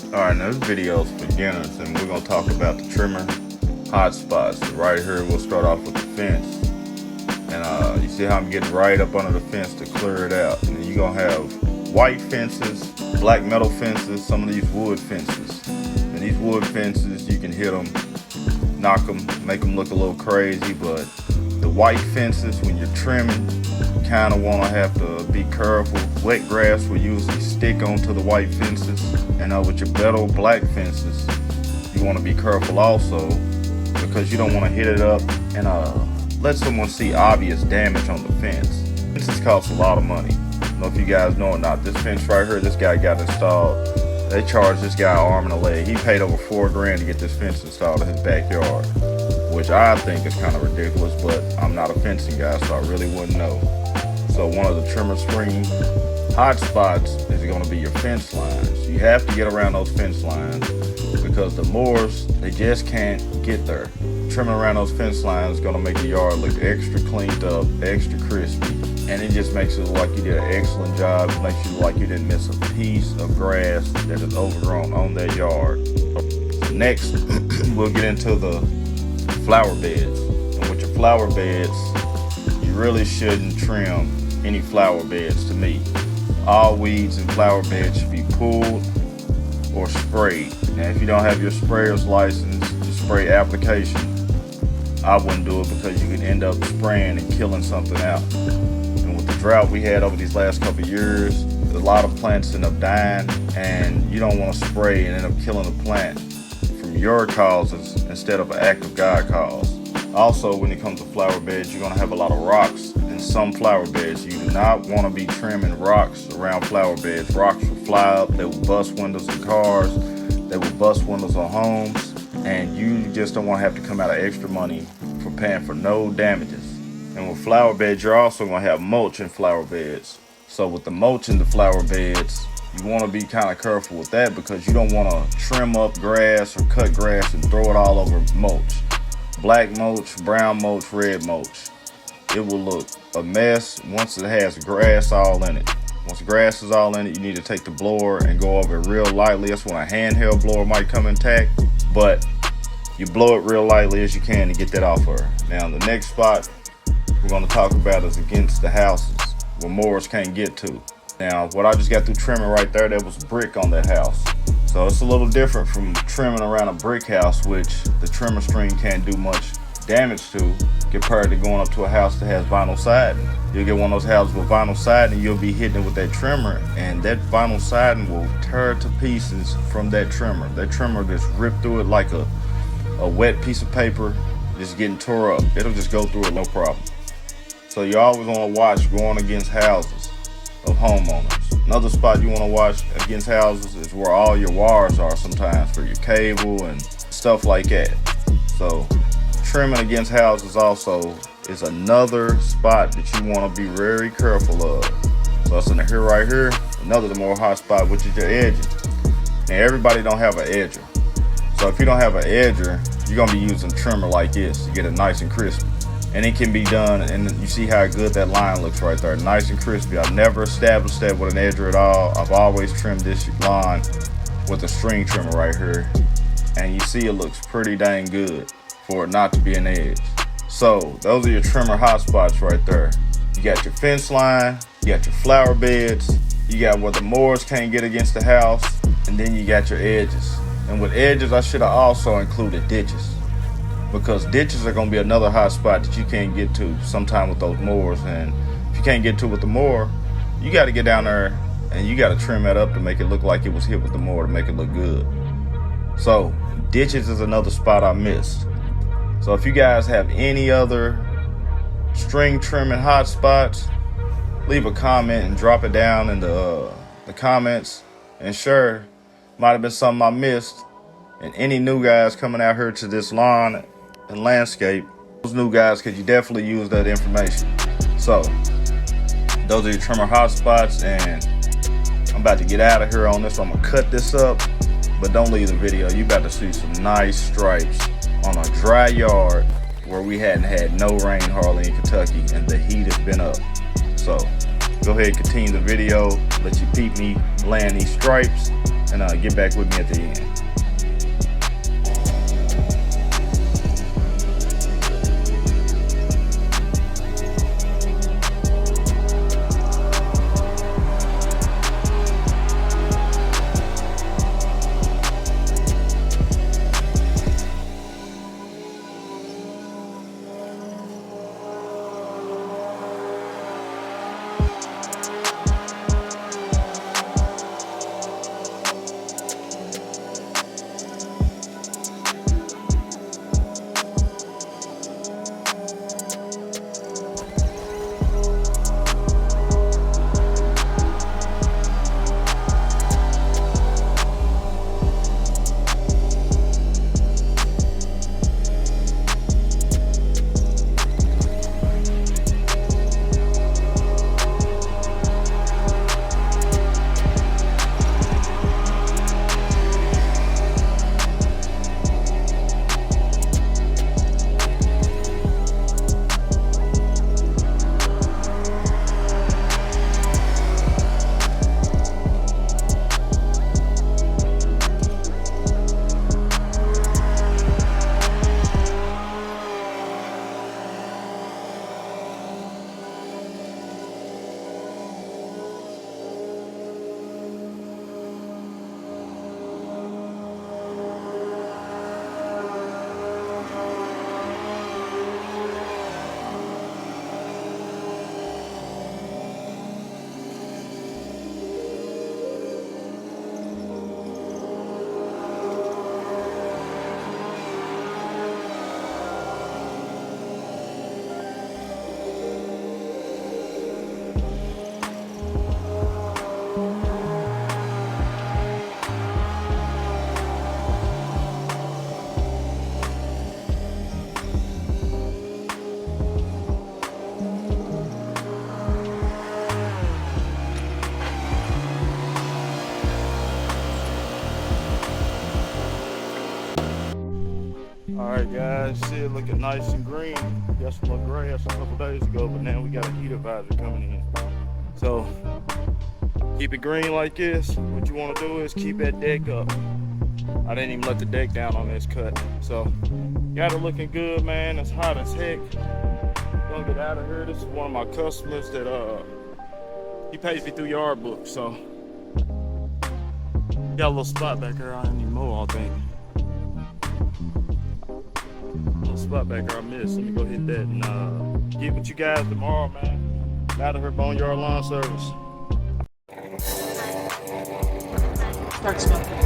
Alright, now this video is for beginners, and we're going to talk about the trimmer hotspots. Right here, we'll start off with the fence. And you see how I'm getting right up under the fence to clear it out. And then you're going to have white fences, black metal fences, some of these wood fences. And these wood fences, you can hit them, knock them, make them look a little crazy. But the white fences, when you're trimming, you kind of want to have to be careful. Wet grass will usually stick onto the white fences. And with your metal black fences, you want to be careful also, because you don't want to hit it up and let someone see obvious damage on the fence. Fences cost a lot of money. I don't know if you guys know or not. This fence right here, this guy got installed. They charged this guy an arm and a leg. He paid over $4,000 to get this fence installed in his backyard, which I think is kind of ridiculous, but I'm not a fencing guy, so I really wouldn't know. So one of the trimmer spring hot spots is going to be your fence lines. You have to get around those fence lines because the mowers, they just can't get there. Trimming around those fence lines is going to make the yard look extra cleaned up, extra crispy, and it just makes it look like you did an excellent job. It makes you look like you didn't miss a piece of grass that is overgrown on that yard. Next, we'll get into the flower beds. And with your flower beds, you really shouldn't trim any flower beds to me. All weeds in flower beds should be pulled or sprayed. Now, if you don't have your sprayer's license to spray application, I wouldn't do it because you can end up spraying and killing something out. And with the drought we had over these last couple of years, a lot of plants end up dying, and you don't want to spray and end up killing the plant from your causes instead of an act of God cause. Also, when it comes to flower beds, you're going to have a lot of rocks in some flower beds. You do not want to be trimming rocks around flower beds. Rocks will fly up, they will bust windows in cars, they will bust windows on homes, and you just don't want to have to come out of extra money for paying for no damages. And with flower beds, you're also going to have mulch in flower beds. So with the mulch in the flower beds, you want to be kind of careful with that because you don't want to trim up grass or cut grass and throw it all over mulch. Black mulch, brown mulch, red mulch. It will look a mess once it has grass all in it. Once grass is all in it, you need to take the blower and go over it real lightly. That's when a handheld blower might come intact, but you blow it real lightly as you can to get that off her. Now, the next spot we're going to talk about is against the houses where mowers can't get to. Now, what I just got through trimming right there, that was brick on that house. So it's a little different from trimming around a brick house, which the trimmer string can't do much damage to, compared to going up to a house that has vinyl siding. You'll get one of those houses with vinyl siding, you'll be hitting it with that trimmer, and that vinyl siding will tear to pieces from that trimmer. That trimmer just rip through it like a wet piece of paper, just getting tore up. It'll just go through it, no problem. So you always want to watch going against houses of homeowners. Another spot you want to watch against houses is where all your wires are sometimes for your cable and stuff like that. So trimming against houses also is another spot that you want to be very careful of. So it's in here right here, another more hot spot, which is your edging. Now, everybody don't have an edger. So if you don't have an edger, you're going to be using trimmer like this to get it nice and crispy. And it can be done, and you see how good that line looks right there, nice and crispy. I've never established that with an edger at all. I've always trimmed this line with a string trimmer right here. And you see it looks pretty dang good for it not to be an edge. So those are your trimmer hot spots right there. You got your fence line, you got your flower beds, you got where the mowers can't get against the house, and then you got your edges. And with edges, I should have also included ditches, because ditches are going to be another hot spot that you can't get to sometime with those mowers. And if you can't get to with the mower, you got to get down there and you got to trim that up to make it look like it was hit with the mower to make it look good. So ditches is another spot I missed. So if you guys have any other string trimming hot spots, leave a comment and drop it down in the comments. And sure, might have been something I missed. And any new guys coming out here to this lawn and landscape, those new guys, could you definitely use that information. So those are your trimmer hot spots, and I'm about to get out of here on this. I'm gonna cut this up, but don't leave the video. You about to see some nice stripes on a dry yard where we hadn't had no rain hardly in Kentucky, and the heat has been up. So go ahead and continue the video, let you peep me laying these stripes, and get back with me at the end. Alright guys, see it looking nice and green. Got some little grass a couple days ago, but now we got a heat advisor coming in. So keep it green like this. What you want to do is keep that deck up. I didn't even let the deck down on this cut. So got it looking good, man. It's hot as heck. Gonna get out of here. This is one of my customers that he pays me through yard books. So got a little spot back there I didn't even mow all day. Spot back there I missed. Let me go hit that and get with you guys tomorrow, man. Out of here, Boneyard Lawn Service. Start smoking.